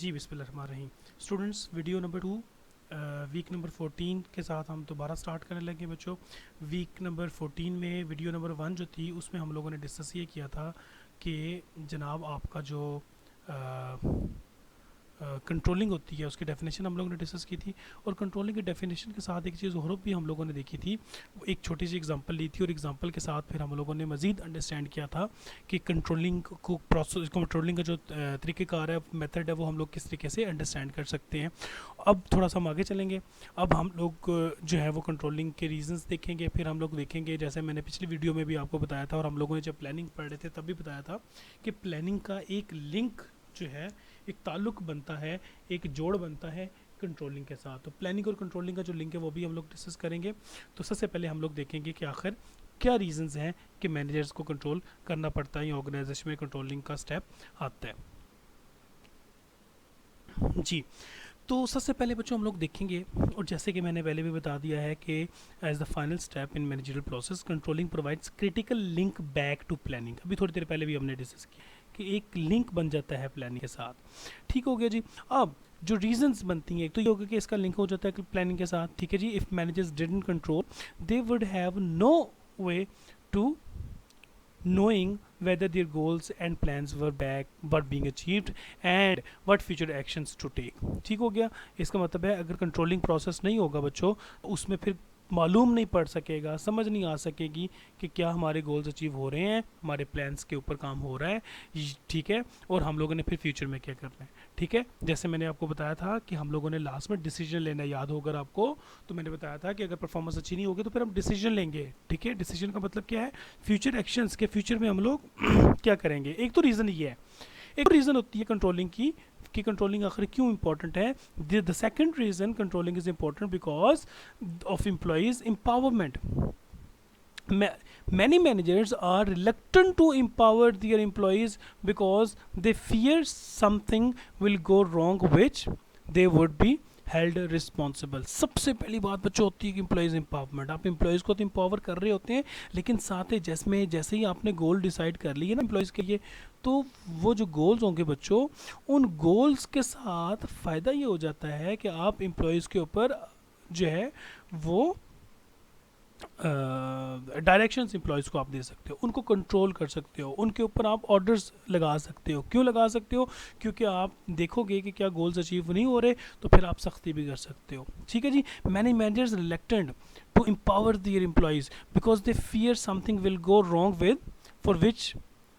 जी बिस्मिल्लाहिर्रहमानिर्रहीम। Students, video number 2 week number 14 के साथ हम दोबारा स्टार्ट करने लगे बच्चों। वीक नंबर 14 में वीडियो नंबर 1 जो थी उसमें हम लोगों ने डिस्कस ये किया था कि जनाब आपका जो कंट्रोलिंग होती है उसकी डेफिनेशन हम लोगों ने डिस्कस की थी। और कंट्रोलिंग की डेफिनेशन के साथ एक चीज़ और भी हम लोगों ने देखी थी, वो एक छोटी सी एग्जांपल ली थी और एग्जांपल के साथ फिर हम लोगों ने मज़ीद अंडरस्टैंड किया था कि कंट्रोलिंग को प्रोसेस कंट्रोलिंग का जो तरीक़ेकार है, मेथड है, वो हम लोग किस तरीके से अंडरस्टैंड कर सकते हैं। अब थोड़ा सा हम आगे चलेंगे। अब हम लोग जो है वो कंट्रोलिंग के रीजंस देखेंगे, फिर हम लोग देखेंगे जैसे मैंने पिछली वीडियो में भी आपको बताया था और हम लोगों ने जब प्लानिंग पढ़ रहे थे तब भी बताया था कि प्लानिंग का एक लिंक जो है, एक ताल्लुक बनता है, एक जोड़ बनता है कंट्रोलिंग के साथ। तो प्लानिंग और कंट्रोलिंग का जो लिंक है वो भी हम लोग डिस्कस करेंगे। तो सबसे पहले हम लोग देखेंगे कि आखिर क्या रीजंस हैं कि मैनेजर्स को कंट्रोल करना पड़ता है या ऑर्गेनाइजेशन में कंट्रोलिंग का स्टेप आता है। जी, तो सबसे पहले बच्चों हम लोग देखेंगे, और जैसे कि मैंने पहले भी बता दिया है कि as the final step in managerial process controlling provides critical link back to planning. अभी थोड़ी देर पहले भी हमने डिस्कस किया कि एक लिंक बन जाता है प्लानिंग के साथ। ठीक हो गया जी। अब जो रीजंस बनती हैं, एक तो ये होगा कि इसका लिंक हो जाता है प्लानिंग के साथ। ठीक है जी। If managers didn't control they would have no way to knowing whether their goals and plans were being achieved and what future actions to take। ठीक हो गया। इसका मतलब है अगर कंट्रोलिंग प्रोसेस नहीं होगा बच्चों, तो उसमें फिर मालूम नहीं पड़ सकेगा, समझ नहीं आ सकेगी कि क्या हमारे गोल्स अचीव हो रहे हैं, हमारे प्लान्स के ऊपर काम हो रहा है। ठीक है। और हम लोगों ने फिर फ्यूचर में क्या करना है। ठीक है। जैसे मैंने आपको बताया था कि हम लोगों ने लास्ट में डिसीजन लेना, याद होगा आपको, तो मैंने बताया था कि अगर परफॉर्मेंस अच्छी नहीं होगी तो फिर हम डिसीजन लेंगे। ठीक है। डिसीजन का मतलब क्या है, फ्यूचर एक्शंस के फ्यूचर में हम लोग क्या करेंगे। एक तो रीज़न ये है, एक रीज़न होती है कंट्रोलिंग की कि कंट्रोलिंग आखिर क्यों इंपॉर्टेंट है। The second reason controlling is important because of employees empowerment. Many managers are reluctant to empower their employees because they fear something will go wrong which they would be held responsible. सबसे पहली बात बच्चों होती है कि employees empowerment. आप employees को तो एम्पावर कर रहे होते हैं, लेकिन साथ ही जैसे ही आपने गोल डिसाइड कर लिए ना एम्प्लॉयज़ के लिए, तो वो जो गोल्स होंगे बच्चों, उन गोल्स के साथ फ़ायदा ये हो जाता है कि आप एम्प्लॉयज़ के ऊपर जो है वो डायरेक्शंस एम्प्लॉयज़ को आप दे सकते हो, उनको कंट्रोल कर सकते हो, उनके ऊपर आप ऑर्डर्स लगा सकते हो। क्यों लगा सकते हो? क्योंकि आप देखोगे कि क्या गोल्स अचीव नहीं हो रहे, तो फिर आप सख्ती भी कर सकते हो। ठीक है जी। Many managers reluctant to empower their employees because they fear something will go wrong with for which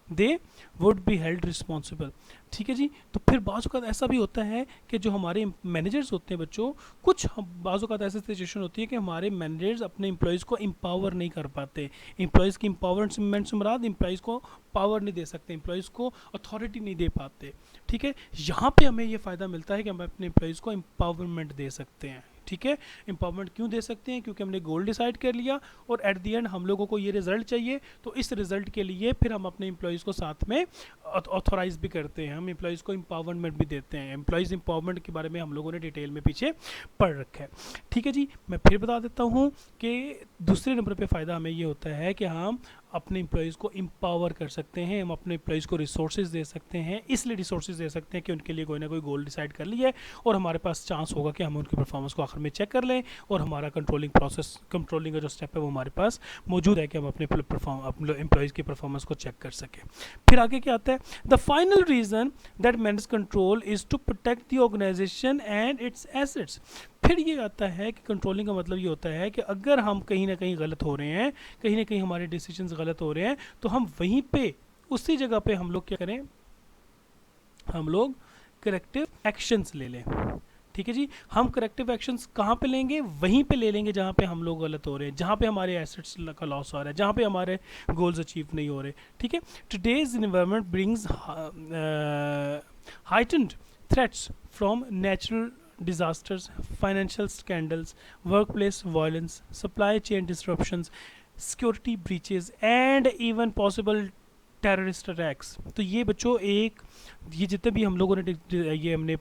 they would be held responsible. ठीक है जी। तो फिर बाज़ औक़ात ऐसा भी होता है कि जो हमारे मैनेजर्स होते हैं बच्चों, कुछ बाज़ औक़ात ऐसी सिचुएशन होती है कि हमारे मैनेजर्स अपने एम्प्लॉयज़ को एम्पावर नहीं कर पाते। एम्प्लॉयज़ की एम्पावरमेंट से मुराद एम्प्लॉयज़ को पावर नहीं दे सकते, एम्प्लॉयज़ को अथॉरिटी नहीं दे पाते। ठीक है। यहाँ पे हमें ये फ़ायदा मिलता है कि हम अपने एम्प्लॉयज़ को एम्पावरमेंट दे सकते हैं। ठीक है। एम्पावरमेंट क्यों दे सकते हैं? क्योंकि हमने गोल डिसाइड कर लिया और एट द एंड हम लोगों को ये रिज़ल्ट चाहिए, तो इस रिज़ल्ट के लिए फिर हम अपने एम्प्लॉयज़ को साथ में ऑथोराइज़ भी करते हैं, हम एम्प्लॉयज़ को एम्पावरमेंट भी देते हैं। एम्प्लॉयज़ एम्पावरमेंट के बारे में हम लोगों ने डिटेल में पीछे पढ़ रखा है। ठीक है जी। मैं फिर बता देता हूँ कि दूसरे नंबर पे फ़ायदा हमें ये होता है कि हम अपने एम्प्लॉयज़ को एम्पावर कर सकते हैं, हम अपने एम्प्लॉयज़ को रिसोर्सेज दे सकते हैं। इसलिए रिसोर्सेज दे सकते हैं कि उनके लिए कोई ना कोई गोल डिसाइड कर लिया है और हमारे पास चांस होगा कि हम उनकी परफॉर्मेंस को आखिर में चेक कर लें और हमारा कंट्रोलिंग का जो स्टेप है वो हमारे पास मौजूद है कि हम अपने एम्प्लॉयज़ की परफॉर्मेंस को चेक कर सकें। फिर आगे क्या आता है, the final reason that manage control is to protect the organization and its assets. फिर ये आता है कि कंट्रोलिंग का मतलब ये होता है कि अगर हम कहीं ना कहीं गलत हो रहे हैं, कहीं ना कहीं हमारे डिसीजंस गलत हो रहे हैं, तो हम वहीं पे उसी जगह पे हम लोग क्या करें, हम लोग करेक्टिव एक्शंस ले लें। ठीक है जी। हम करेक्टिव एक्शंस कहाँ पे लेंगे? वहीं पे ले लेंगे जहाँ पे हम लोग गलत हो रहे हैं, जहाँ पे हमारे एसेट्स का लॉस हो रहा है, जहाँ पे हमारे गोल्स अचीव नहीं हो रहे। ठीक है। Today's environment brings heightened threats from natural disasters, financial scandals, workplace violence, supply chain disruptions, security breaches, and even possible terrorist attacks. तो ये बच्चों एक, ये जितने भी हम लोगों ने ये हमने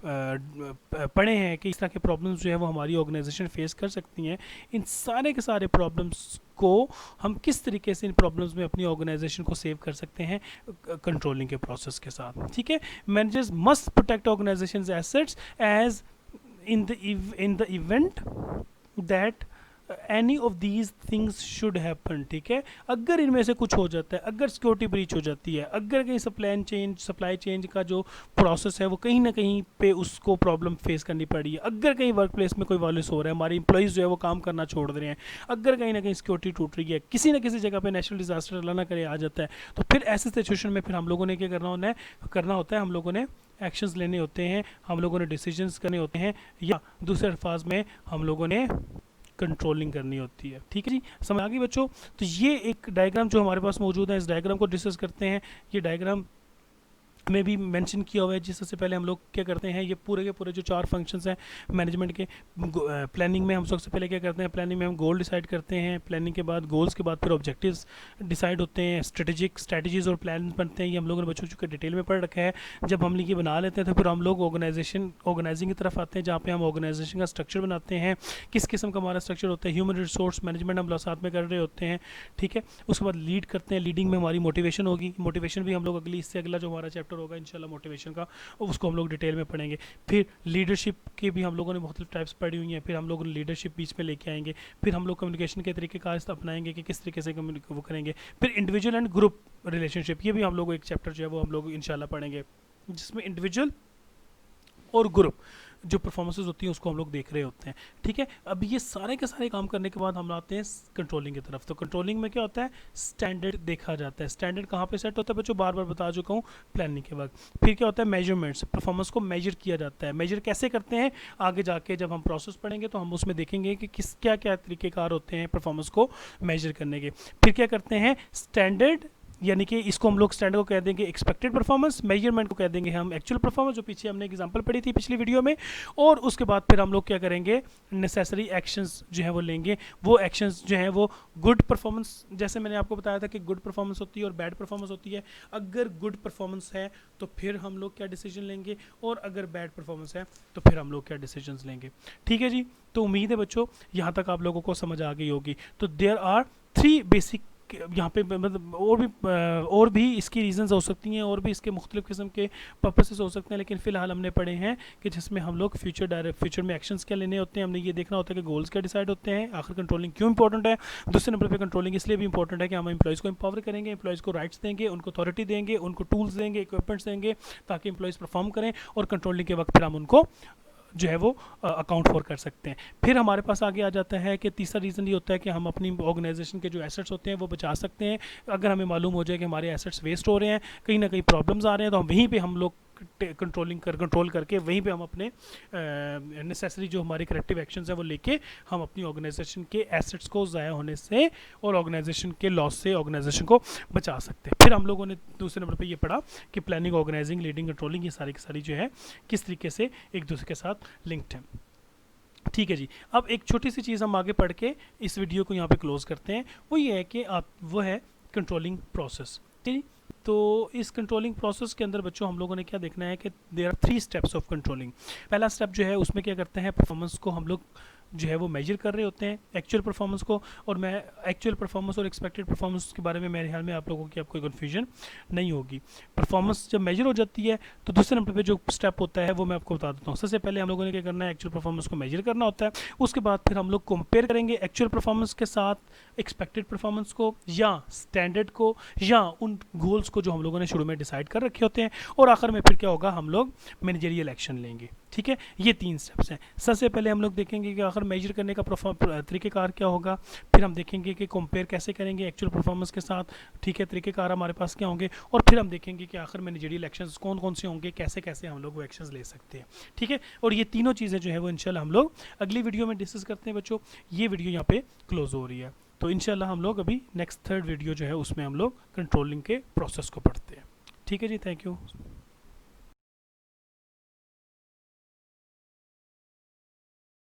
पढ़े हैं कि इस तरह के प्रॉब्लम्स जो है वो हमारी ऑर्गेनाइजेशन फेस कर सकती हैं, इन सारे के सारे प्रॉब्लम्स को हम किस तरीके से इन प्रॉब्लम्स में अपनी ऑर्गेनाइजेशन को सेव कर सकते हैं कंट्रोलिंग के प्रोसेस के साथ। ठीक है, managers must protect organizations assets as in the event that any of these things should happen। ठीक है, अगर इनमें से कुछ हो जाता है, अगर सिक्योरिटी ब्रीच हो जाती है, अगर कहीं सप्लाई चेन का जो प्रोसेस है वो कहीं ना कहीं पे उसको प्रॉब्लम फेस करनी पड़ी है, अगर कहीं वर्क प्लेस में कोई वायलेंस हो रहा है, हमारे इंप्लॉइज़ जो है वो काम करना छोड़ रहे हैं, अगर कहीं ना कहीं सिक्योरिटी टूट रही है, किसी ना किसी जगह पे नेशनल डिजास्टर अल्लाह ना करे आ जाता है, तो फिर ऐसे सिचुएशन में फिर हम लोगों ने क्या करना होता है, हम लोगों ने एक्शंस लेने होते हैं, हम लोगों ने डिसीजंस करने होते हैं, या दूसरे अल्फाज में हम लोगों ने कंट्रोलिंग करनी होती है। ठीक है जी, समझ आ गई बच्चों। तो ये एक डायग्राम जो हमारे पास मौजूद है, इस डायग्राम को डिस्कस करते हैं। ये डायग्राम में भी मेंशन किया हुआ है, जिससे पहले हम लोग क्या करते हैं, ये पूरे के पूरे जो 4 फंक्शंस हैं मैनेजमेंट के, प्लानिंग में हम सबसे पहले क्या करते हैं, प्लानिंग में हम गोल डिसाइड करते हैं, प्लानिंग के बाद गोल्स के बाद फिर ऑब्जेक्टिव्स डिसाइड होते हैं, स्ट्रेटजीज और प्लान बनते हैं। ये हम लोगों ने बच्चों के डिटेल में पढ़ रखा है। जब हम ये बना लेते हैं तो फिर हम लोग ऑर्गेनाइजिंग की तरफ आते हैं, जहाँ पे हम ऑर्गेनाइजेशन का स्ट्रक्चर बनाते हैं, किस किस्म का हमारा स्ट्रक्चर होता है, ह्यूमन रिसोर्स मैनेजमेंट हम लोग साथ में कर रहे होते हैं। ठीक है, उसके बाद लीड करते हैं, लीडिंग में हमारी मोटिवेशन होगी, मोटिवेशन भी हम लोग इससे अगला जो हमारा चैप्टर होगा इंशाल्लाह मोटिवेशन का, उसको हम लोग डिटेल में पढ़ेंगे। फिर लीडरशिप की भी हम लोगों ने बहुत टाइप्स पढ़ी हुई हैं, फिर हम लोग लीडरशिप बीच में लेके आएंगे, फिर हम लोग कम्युनिकेशन के तरीके कार अपनाएंगे कि किस तरीके से वो करेंगे, फिर इंडिविजुअल एंड ग्रुप रिलेशनशिप, ये भी हम लोग एक चैप्टर जो है वो हम लोग इंशाल्लाह पढ़ेंगे, जिसमें इंडिविजुअल और ग्रुप जो परफॉर्मेंसेज होती हैं उसको हम लोग देख रहे होते हैं। ठीक है, अब ये सारे के सारे काम करने के बाद हम आते हैं कंट्रोलिंग की तरफ। तो कंट्रोलिंग में क्या होता है, स्टैंडर्ड देखा जाता है। स्टैंडर्ड कहाँ पे सेट होता है बच्चों, बार बार बता चुका हूँ प्लानिंग के वक्त। फिर क्या होता है, मेजरमेंट्स, परफॉर्मेंस को मेजर किया जाता है। मेजर कैसे करते हैं, आगे जाके जब हम प्रोसेस पढ़ेंगे तो हम उसमें देखेंगे कि क्या क्या तरीक़ेकार होते हैं परफॉर्मेंस को मेजर करने के। फिर क्या करते हैं, स्टैंडर्ड, यानी कि इसको हम लोग स्टैंडर्ड को कह देंगे एक्सपेक्टेड परफॉर्मेंस, मेजरमेंट को कह देंगे हम एक्चुअल परफॉर्मेंस, जो पीछे हमने एग्जांपल पढ़ी थी पिछली वीडियो में। और उसके बाद फिर हम लोग क्या करेंगे, नेसेसरी एक्शंस जो है वो लेंगे। वो एक्शंस जो है वो गुड परफॉर्मेंस, जैसे मैंने आपको बताया था कि गुड परफॉर्मेंस होती है और बैड परफॉर्मेंस होती है। अगर गुड परफॉर्मेंस है तो फिर हम लोग क्या डिसीजन लेंगे, और अगर बैड परफॉर्मेंस है तो फिर हम लोग क्या डिसीजन लेंगे। ठीक है जी, तो उम्मीद है बच्चों यहाँ तक आप लोगों को समझ आ गई होगी। तो देयर आर 3 बेसिक यहाँ पे, मतलब और भी इसकी रीजंस हो सकती हैं, और भी इसके मुख्तलिफ किस्म के पर्पसेस हो सकते हैं, लेकिन फ़िलहाल हमने पढ़े हैं कि जिसमें हम लोग फ्यूचर में एक्शंस क्या लेने होते हैं। हमने ये देखना होता है कि गोल्स क्या डिसाइड होते हैं, आखिर कंट्रोलिंग क्यों इंपॉर्टेंट है। दूसरे नंबर पे कंट्रोलिंग इसलिए भी इंपॉर्टेंट है कि हम एम्प्लॉइज़ को एम्पावर करेंगे, एम्प्लॉइज़ को राइट्स देंगे, उनको अथॉरिटी देंगे, उनको टूल्स देंगे, इक्विपमेंट्स देंगे, ताकि एम्प्लॉइज़ परफॉर्म करें, और कंट्रोलिंग के वक्त फिर हम उनको जो है वो अकाउंट फॉर कर सकते हैं। फिर हमारे पास आगे आ जाता है कि तीसरा रीज़न ये होता है कि हम अपनी ऑर्गेनाइजेशन के जो एसेट्स होते हैं वो बचा सकते हैं। अगर हमें मालूम हो जाए कि हमारे एसेट्स वेस्ट हो रहे हैं, कहीं ना कहीं प्रॉब्लम्स आ रहे हैं, तो हम वहीं पे हम लोग कंट्रोल करके वहीं पे हम अपने नेसेसरी जो हमारे करेक्टिव एक्शंस है वो लेके हम अपनी ऑर्गेनाइजेशन के एसेट्स को ज़ाया होने से और ऑर्गेनाइजेशन के लॉस से ऑर्गेनाइजेशन को बचा सकते हैं। फिर हम लोगों ने दूसरे नंबर पे ये पढ़ा कि प्लानिंग, ऑर्गेनाइजिंग, लीडिंग, कंट्रोलिंग, ये सारी की सारी जो है किस तरीके से एक दूसरे के साथ लिंक्ड है। ठीक है जी, अब एक छोटी सी चीज़ हम आगे पढ़ के इस वीडियो को यहाँ पे क्लोज करते हैं। वो ये है कि वो है कंट्रोलिंग प्रोसेस। ठीक, तो इस कंट्रोलिंग प्रोसेस के अंदर बच्चों हम लोगों ने क्या देखना है कि there are 3 steps of controlling. पहला स्टेप जो है उसमें क्या करते हैं, परफॉर्मेंस को हम लोग जो है वो मेजर कर रहे होते हैं, एक्चुअल परफॉर्मेंस को। और मैं एक्चुअल परफॉर्मेंस और एक्सपेक्टेड परफॉर्मेंस के बारे में मेरे ख्याल में आप लोगों की कोई कन्फ्यूजन नहीं होगी। परफॉर्मेंस जब मेजर हो जाती है तो दूसरे नंबर पे जो स्टेप होता है वो मैं आपको बता देता हूँ। सबसे पहले हम लोगों ने क्या करना है, एक्चुअल परफॉर्मेंस को मेजर करना होता है। उसके बाद फिर हम लोग कंपेयर करेंगे एक्चुअल परफॉर्मेंस के साथ एक्सपेक्टेड परफॉर्मेंस को, या स्टैंडर्ड को, या उन गोल्स को जो हम लोगों ने शुरू में डिसाइड कर रखे होते हैं। और आखिर में फिर क्या होगा, हम लोग मैनेजरियल एक्शन लेंगे। ठीक है, ये 3 स्टेप्स हैं। सबसे पहले हम लोग देखेंगे कि आखिर मेजर करने का तरीक़ेकार क्या होगा। फिर हम देखेंगे कि कंपेयर कैसे करेंगे एक्चुअल परफॉर्मेंस के साथ। ठीक है, तरीक़ेकार हमारे पास क्या होंगे। और फिर हम देखेंगे कि आखिर मैनेजरियल एक्शंस कौन कौन से होंगे, कैसे कैसे हम लोग वो एक्शंस ले सकते हैं। ठीक है, और ये तीनों चीज़ें जो है वो इंशाल्लाह हम लोग अगली वीडियो में डिस्कस करते हैं बच्चों। ये वीडियो यहाँ पे क्लोज हो रही है, तो इंशाल्लाह हम लोग अभी नेक्स्ट 3rd वीडियो जो है उसमें हम लोग कंट्रोलिंग के प्रोसेस को पढ़ते हैं। ठीक है जी, थैंक यू।